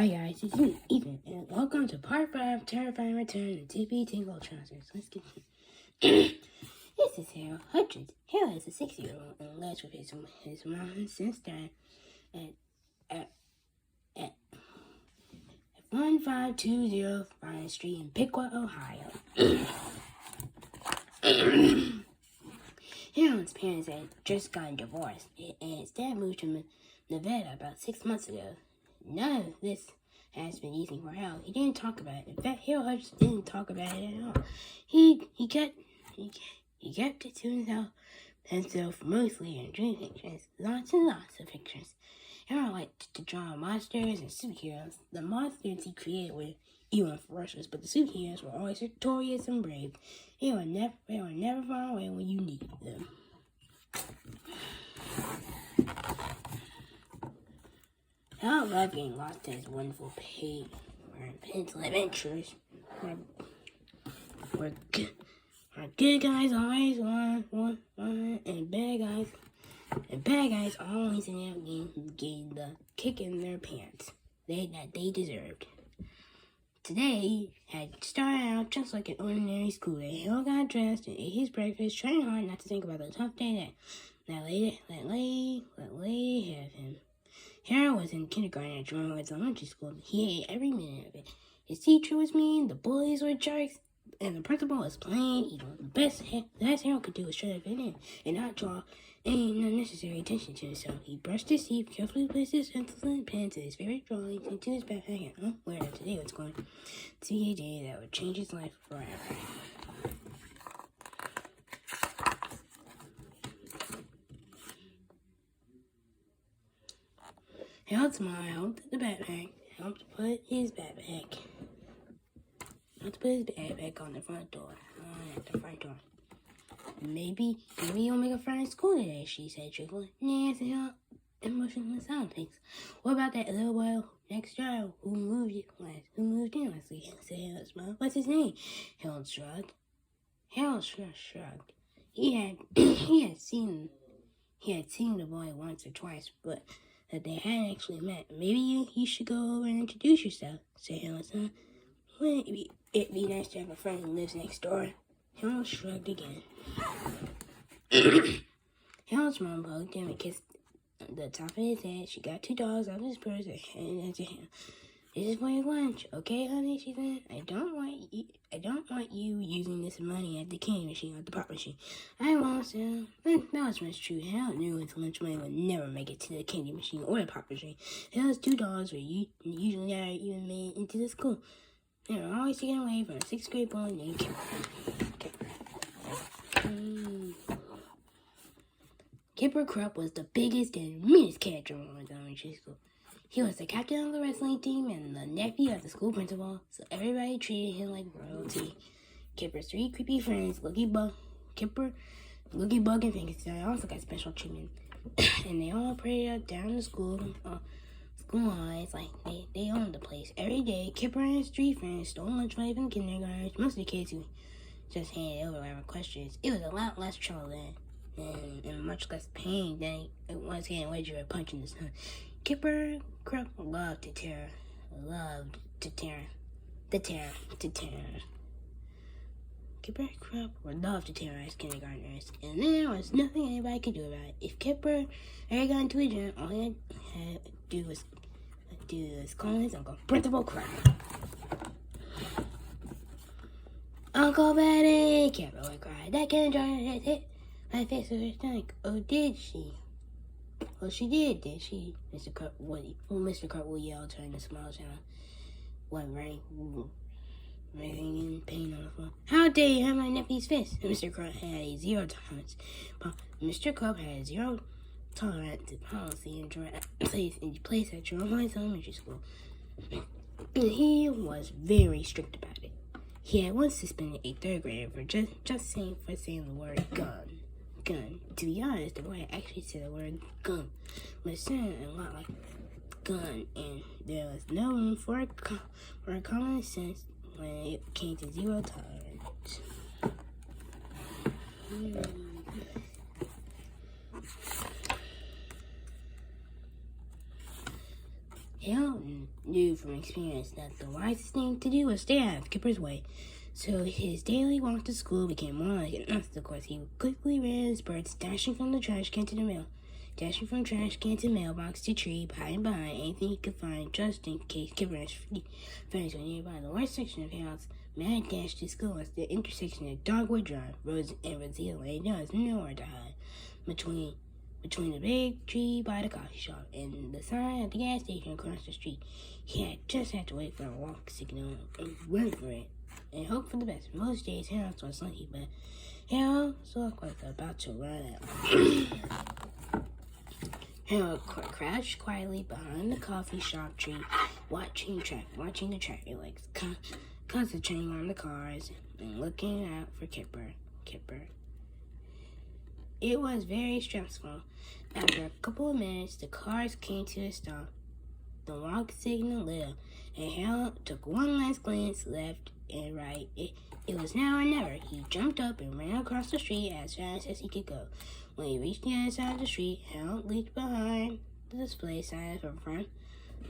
Hi guys, it's me, Ethan, and welcome to part 5, Terrifying Return of Tippy Tinkle Trousers. Let's get This is Harold Hutchins. Harold is a 6-year-old and lives with his mom and sister at 1520 Vine Street in Piqua, Ohio. Harold's parents had just gotten divorced, and his dad moved to Nevada about 6 months ago. None of this has been easy for Harold. He didn't talk about it. In fact, Harold Hutchins didn't talk about it at all. He kept it to himself mostly in dream pictures. Lots and lots of pictures. Harold liked to draw monsters and superheroes. The monsters he created were evil and ferocious, but the superheroes were always victorious and brave. They were never far away when you needed them. Harold loved getting lost in his wonderful page where pencil adventures where good guys always won, and bad guys always end up getting the kick in their pants that they deserved. Today had started out just like an ordinary school day. Harold got dressed and ate his breakfast, trying hard not to think about the tough day that lay ahead of him. Harold was in kindergarten at Drumwood's elementary school. He hated every minute of it. His teacher was mean, the bullies were jerks, and the principal was plain evil. The best Harold could do was try to fit in and not draw any unnecessary attention to himself. He brushed his teeth, carefully placed his pencils and pens and his favorite drawings into his backpack, and unaware that today was going to be a day that would change his life forever. Harold's mom helped put his backpack on the front door. Maybe you'll make a friend at school today, she said cheerfully. Nah, said Harold, emotionless sound thanks. What about that little boy next door who moved in last week? Said Harold's mom. What's his name? Harold shrugged. He had seen the boy once or twice, but that they hadn't actually met. Maybe you should go over and introduce yourself, said Harold's mom. Wouldn't it be nice to have a friend who lives next door? Harold shrugged again. Harold's mom hugged him and kissed the top of his head. She got $2 out of his purse and handed it to him. This is for your lunch, okay, honey? She said. I don't want you using this money at the candy machine or the pop machine. I won't, so that was much true. Harold knew his lunch money would never make it to the candy machine or the pop machine. Harold's $2 were usually never even made into the school. They were always taken away from a 6th grade boy named Kipper. Kipper Krupp was the biggest and meanest cat in elementary school. He was the captain of the wrestling team and the nephew of the school principal, so everybody treated him like royalty. Kipper's 3 creepy friends, Kipper, Loogie Bug, and Frankenstein, also got special treatment. And they all paraded down the school lines like they owned the place. Every day, Kipper and his 3 friends stole lunch money from kindergarten. Most of the kids who just handed over without questions. It was a lot less trouble then, and much less pain than it was getting away with a punch in the sun. Kipper Krupp loved to tear. Kipper Krupp loved to terrorize kindergartners, and there was nothing anybody could do about it. If Kipper ever got into a jam, all he had to do was call his uncle, Principal Krupp. Uncle Betty, Kipper would cry. That kindergartner has hit my face with her stomach. Oh, did she? Well, she did she? Mr. Krupp would yell, turning to smile down. Writing in pain on the floor. How dare you have my nephew's fist? And Mr. Krupp had a zero tolerance. Policy in place at Drumwood's elementary school. And he was very strict about it. He had once suspended a 3rd grader for just saying the word gun. To be honest, the boy actually said the word gun, but it sounded a lot like gun, and there was no room for common sense when it came to zero tolerance. Hal knew from experience that the wisest thing to do was stay out of Kipper's way. So his daily walk to school became more like an obstacle. He quickly ran his birds, dashing from the trash can to the mail. Dashing from trash can to mailbox to tree, hiding behind anything he could find, just in case Kipper's friends were nearby. The worst section of Hal's mad dash to school was the intersection of Dogwood Drive, Rose and Rosita Lane. There was nowhere to hide between the big tree by the coffee shop and the sign at the gas station across the street. He had to wait for a walk signal and run for it and hope for the best. Most days, Hal was lucky, but Hal looked like about to run out. Hal crouched quietly behind the coffee shop tree, watching the traffic lights, concentrating on the cars and looking out for Kipper. It was very stressful. After a couple of minutes, the cars came to a stop. The walk signal lit up, and Hal took one last glance left and right. It was now or never. He jumped up and ran across the street as fast as he could go. When he reached the other side of the street, Hal leaped behind the display sign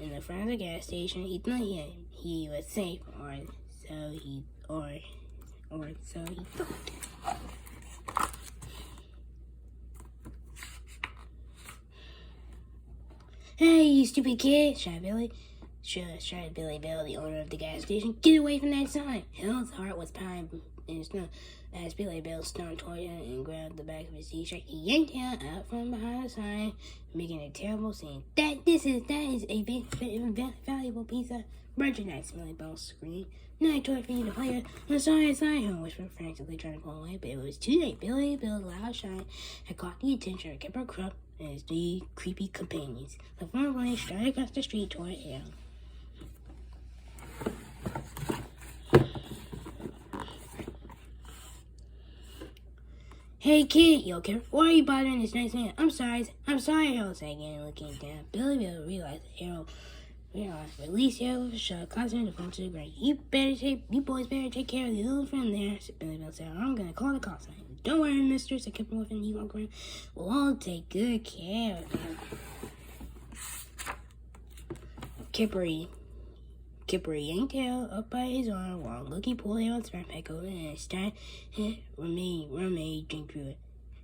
in the front of the gas station. He thought he was safe, or so he thought. "Hey, you stupid kid!" shouted Billy. Shouted Billy Bill, the owner of the gas station. "Get away from that sign!" Hal's heart was pounding in his stomach as Billy Bill stomped toward him and grabbed the back of his t-shirt. He yanked Hal out from behind the sign, making a terrible scene. That is a valuable piece of merchandise," Billy Bill screamed. "No toy for you to play with." "I'm sorry," Hal whispered, frantically trying to pull away, but it was too late. Billy Bill's loud shine had caught the attention of Kipper Crump and his three creepy companions. The four boys started across the street toward Hal. "Hey, kid," yelled Kipper. "Why are you bothering this nice man?" I'm sorry, Harold said again, looking down. Billy Bill realized release Harold with a shot, causing him to fall to the ground. You boys better take care of the little friend there," Billy Bill said. "I'm going to call the cops on him." "Don't worry, mister," said Kipper with an evil grin. "We'll all take good care of him." Kipper yanked Hal up by his arm while Looky pulled Harold's backpack over and started roommate drink through it.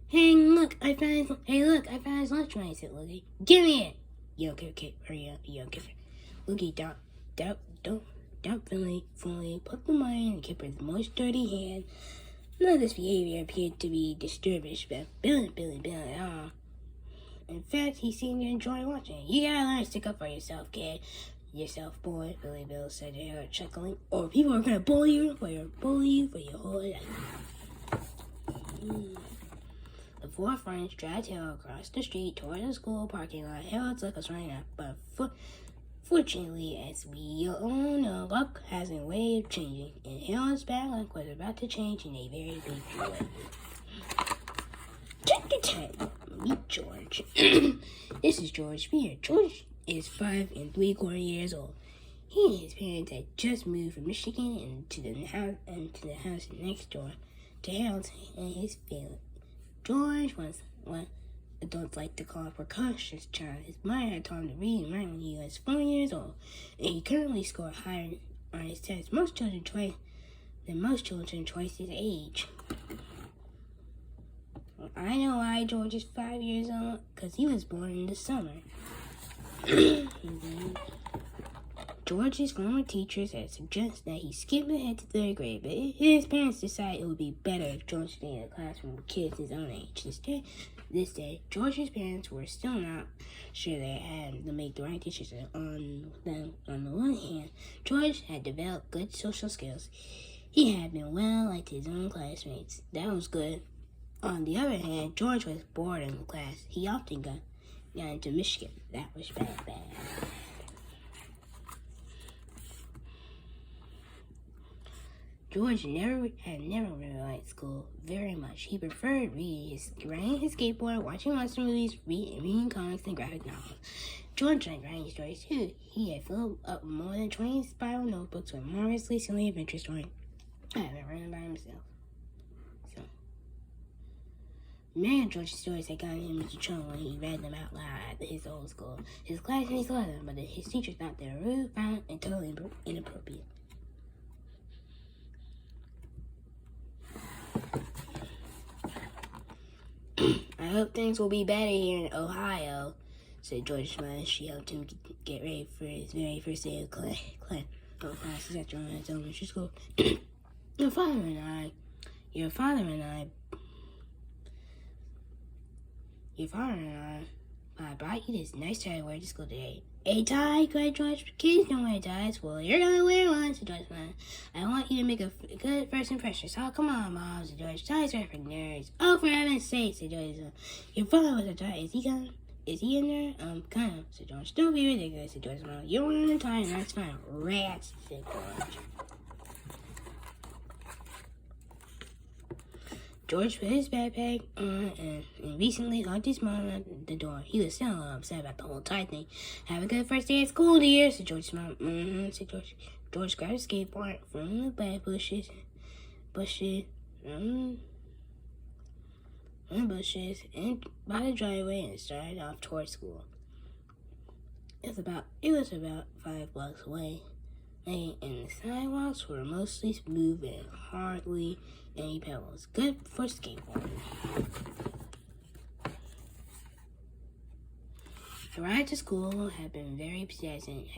Hey, look, I found his lunch money," said Looky. "Give me it!" yelled Kipper. Looky doubtfully put the money in Kipper's most dirty hand. None of this behavior appeared to be disturbing, but Billy at all. In fact, he seemed to enjoy watching it. "You gotta learn to stick up for yourself, kid. Yourself, boy," Billy Bill said to her, chuckling, "or people are gonna bully you for your whole life." The four friends dragged Hal across the street toward the school parking lot. Hal took us right up, but fortunately, as we all know, luck has a way of changing, and Hal's bad luck was about to change in a very big way. Chapter 10. Meet George. This is George Spear. George is 5 3/4 years old. He and his parents had just moved from Michigan into the house next door to Harold and his family. George was what adults like to call a precocious child. His mother had taught him to read and write when he was 4 years old, and he currently scored higher on his tests than most children twice his age. I know why George is 5 years old, because he was born in the summer. George's former teachers had suggested that he skip ahead to 3rd grade, but his parents decided it would be better if George stayed in a classroom with kids his own age. This day, George's parents were still not sure they had to make the right decision. On the one hand, George had developed good social skills. He had been well liked his own classmates. That was good. On the other hand, George was bored in class. He often got into Michigan. That was bad. George had never really liked school very much. He preferred riding his skateboard, watching monster movies, reading comics, and graphic novels. George liked writing stories too. He had filled up more than 20 spiral notebooks with marvelously silly adventure stories. I haven't written by himself. Many of George's stories had gotten him into trouble when he read them out loud at his old school. His classmates loved them, but his teachers thought they were rude, violent, and totally inappropriate. I hope things will be better here in Ohio, said George Smiley. She helped him get ready for his very first day of classes after his elementary school. Your father and I I bought you this nice tie to wear to school today. A tie? Cried George. Kids don't wear ties. Well, you're gonna wear one, said George. I want you to make a good first impression. So come on, Mom, said George. Ties are for nerds. Oh, for heaven's sake, said George. Your father was a tie. Is he gone? Is he in there? Kind of, said George. Don't be ridiculous, said George. You're wearing a tie, and that's fine. Rats, said George. George put his backpack on and recently locked his mom at the door. He was still a little upset about the whole tie thing. Have a good first day at school, dear, said George's mom. Said George. George grabbed his skateboard from the back bushes, and by the driveway and started off towards school. It was about 5 blocks away, and the sidewalks were mostly smooth and hardly any pebbles. Good for skateboarding. The ride to school had been very pleasant.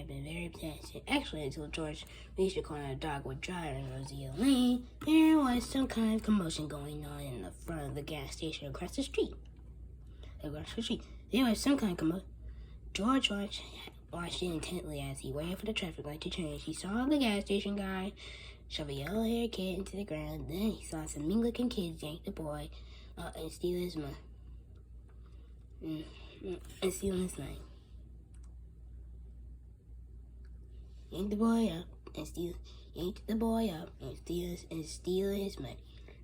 Actually, until George reached the corner of Dogwood Drive and Rosie Lane, there was some kind of commotion going on in the front of the gas station across the street. There was some kind of commotion. George watched it intently as he waited for the traffic light to change. He saw the gas station guy shove a yellow-haired kid into the ground. Then he saw some mean-looking kids yank the boy and steal his money. Yanked the boy up and steal his money.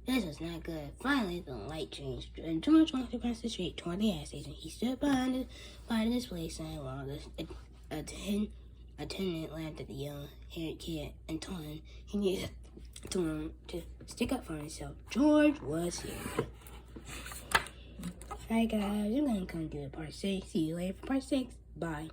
This was not good. Finally, the light changed, and George walked across the street toward the gas station. He stood by the display sign while the attendant laughed at the yellow-haired kid and told him he needed to stick up for himself. George was here. Alright guys, I'm going to come do part 6. See you later for part 6. Bye.